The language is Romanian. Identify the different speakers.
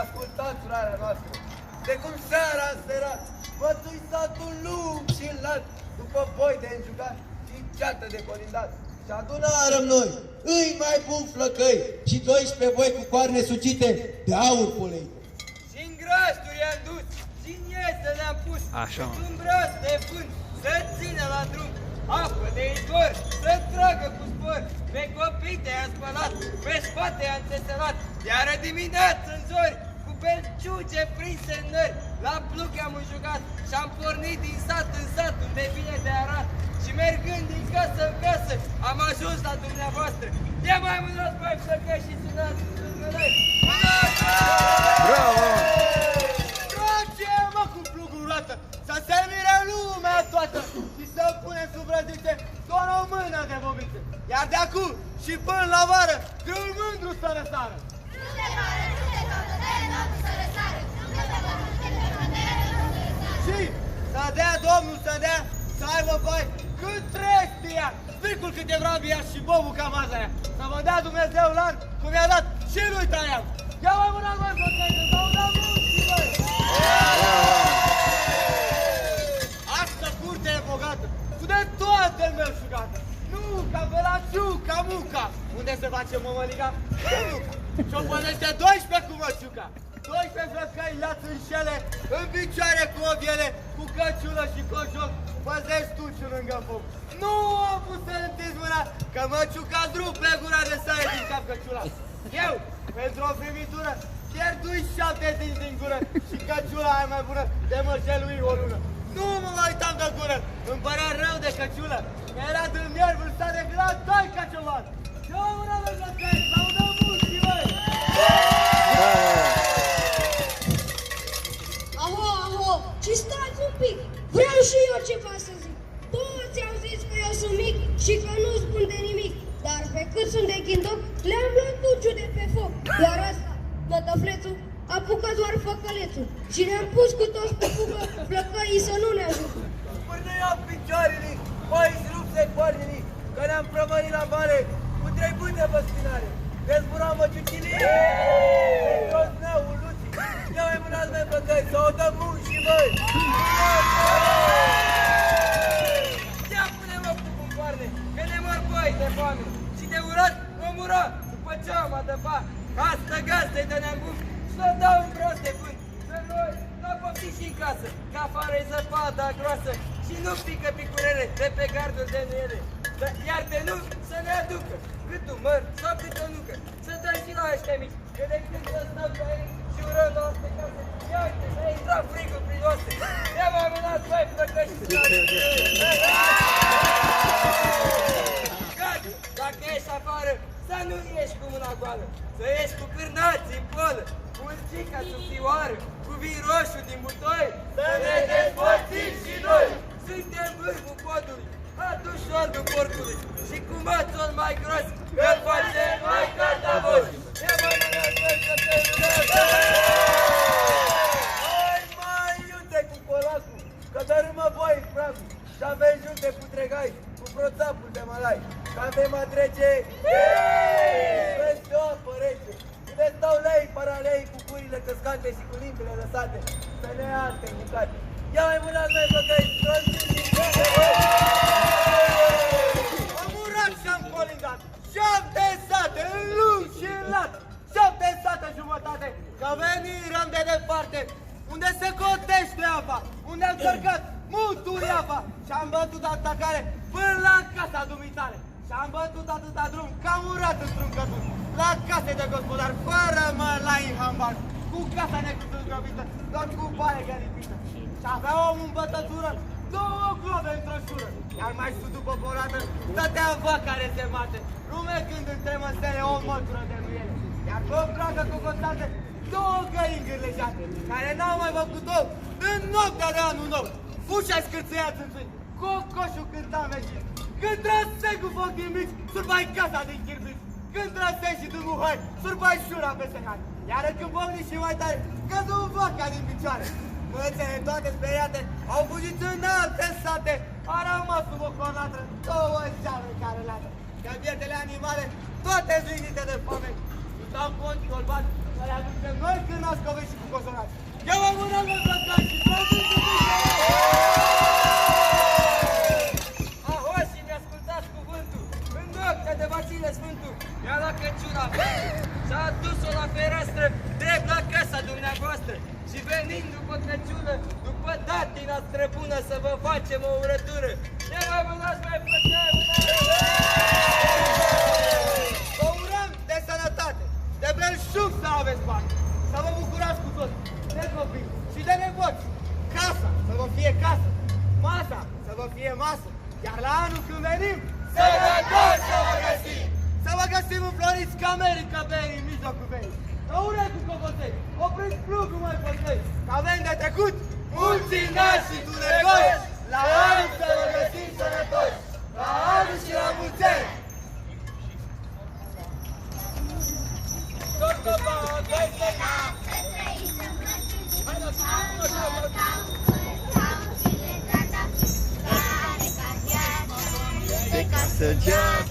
Speaker 1: ascultați urarea noastră. De cum seara în serat, bătui satul lung și lat, după boi de înjugat și ceată de colindat. Și adunarăm noi, îi mai bun flăcăi și 12 boi cu coarne sucite de aur poleite.
Speaker 2: Și-n grășturi i-am dus, și-n iesă le-am pus, un braț de vânt să țină la drum, apă de izvor să tragă cu spor, pe copii te-am spălat, pe spate am țesălat, iară dimineață în zori, cu belciuge prinse în nări, la plug am înjugat și-am pornit din sat în sat unde vine de arat. Și mergând din casă în casă, am ajuns la dumneavoastră. Ia mai mânați, mai flăcăi și sunați mânăi!
Speaker 3: Bravo!
Speaker 1: Trage, mă, cu plugul roată, să se mire lumea toată și să punem sub răzite doar o mână de bobițe. Iar de acum și până la vară, grâul mândru să răsară.
Speaker 4: Nu te pare, nu te toată, de noapte să răsară. Nu te pare, nu te toată, de noapte să răsară.
Speaker 1: Și să dea Domnul, să dea, să aibă bai cât trăiește ea, spicul cât e vrabia și bobul ca maza aia. Să vă dea Dumnezeu lan cum i-a dat și lui Traian. Ia mai mâna, măi, flăcăi, să vă dau mulți, băi! Asta curte e bogată, cu de toate melșugată. Nu ca Vălaciuca, muca, unde se face mămăliga? Și-o pănește 12 cu măciuca. 12 flăcăi lați în șele, în picioare cu obiele, cu căciulă și cojoc, păzești tuciul lângă foc. Nu am pus să întinzi mâna, că măciuca-ți rupe gura de sare din cap căciula. Eu, pentru o primitură, pierdui 7 dinți din gură și căciula aia mai bună de măjelui o lună. Nu mă mai uitam de gură, îmi părea rău de căciulă, mi-era dâmbier vârsta de grat, dai ca cioban. Eu mâna mă flăcăi, s-audă mulți, băi!
Speaker 4: Aho, și stați un pic, vreau și eu ceva să zic. Toți au zis că eu sunt mic și că nu spun de nimic, dar pe cât sunt de ghindoc, le-am luat duciu de pe foc. Doar asta, mătăflețul, apucă doar făcălețul și ne-am pus cu toți pe fugă, flăcăii să nu ne ajută.
Speaker 1: Pârnăia picioarele, mai-ți rupse părnile, că ne-am prămărit la mare cu 3 bâte pe spinare. Dezburam măciucilii, într-o zneul lucii, ia mai mânați, măi, flăcăi, să o dăm mulți și voi!
Speaker 2: Ia pune-mă cu cumpoarne, că ne mor boi de foame. Și de urat mă mura după ce am adăpat. Asta gazdă-i de neambuf și l-o dau în braț de vânt. Să noi, la pofti și în casă, că afară-i zăpada groasă și nu pică picurele de pe gardul de nuiele. Iar de nu să ne aducă cât un măr sau cât o nucă, să dăm și la ăștia mici, că de când să stăm pe aici și urăm la oaste casă, ia uite, să intra frigul prin oaste. Ia m-am mânat, băi, flăcăi și Gata, dacă ești afară, să nu ieși cu mâna goală, să ieși cu cârnați în polă, cu ulcica subțioară, cu vin roșu din butoi, să ne despărțim și noi. Suntem vârful podului, atunci ordul porcului și cu mățul mai gros, îl facem mai cartavoși. Ia mă mână, băi, să te
Speaker 1: Mai iute cu colacul, că dărâmă voi praful și avem junte cu tregai, cu proțapul de malai, că avem a trece peste o apă rece, unde stau lei, paralei, cu curile căscate și cu limbile lăsate, să ne alte mâncate. Ia mai mânați, măi, flăcăi, am urat și-am colindat, 7 sate, în lung și în lat, 7 sate jumătate, că venirăm de departe, unde se cotește apa, unde am cărcat mutul apa și-am bătut atacare până la casa dumitare. Și-am bătut atâta drum că am urat într-un cătun, la case de gospodar, fără mălai în hambar, cu casa necuzăgrobită, doar cu baie gălipită. Și avea omul în bătătură 2 globe într-o șură, iar mai sus după bolată stătea vaca rezemate, rumegând între măsele o mătură de nuiele, iar pe o placă cocotată 2 găini gârlejate, care n-au mai făcut ou în noaptea de anul nou. Fușa scârțâia țânțâni, cocoșul cânta mecit, când trăsei cu foc din mici, surbai casa din chirbici, când trăsei și drumul hai, surbai șura peste care, iar când bocni și mai tare, căzu vaca din picioare. Mățele toate speriate au fugit în alte sate, a rămas sub o cornatră 2 ceară care leată, că bietele animale toate zvinite de foame, stau ponci colbați să le aducem noi când nascovești și cu cozonați. Eu am un alt plăcat și plăcut cu
Speaker 2: Ahoși, mi-ascultați cuvântul. În noaptea de Vasile Sfântul, i-a luat căciuna și a dus-o la fereastră, drept la casa dumneavoastră. Și venind după căciună, după datina străbună, să vă facem o urătură. Ce mai vă dați mai plăcea?
Speaker 1: Vă urăm de sănătate, de belșug să aveți bani, să vă bucurați cu toți, de copii și de nepoți. Casa să vă fie casă, masa să vă fie masă, iar la anul când venim, sănătos să vă găsim! Să vă găsim înfloriți ca America Berry în mijlocul verii. Că urei cu cocotei, opriți plugul mai păsăi, că avem de trecut mulți nași și tunegoși. La anul să vă găsim sănătoși, la anul și la mulți ani!
Speaker 3: De casă geam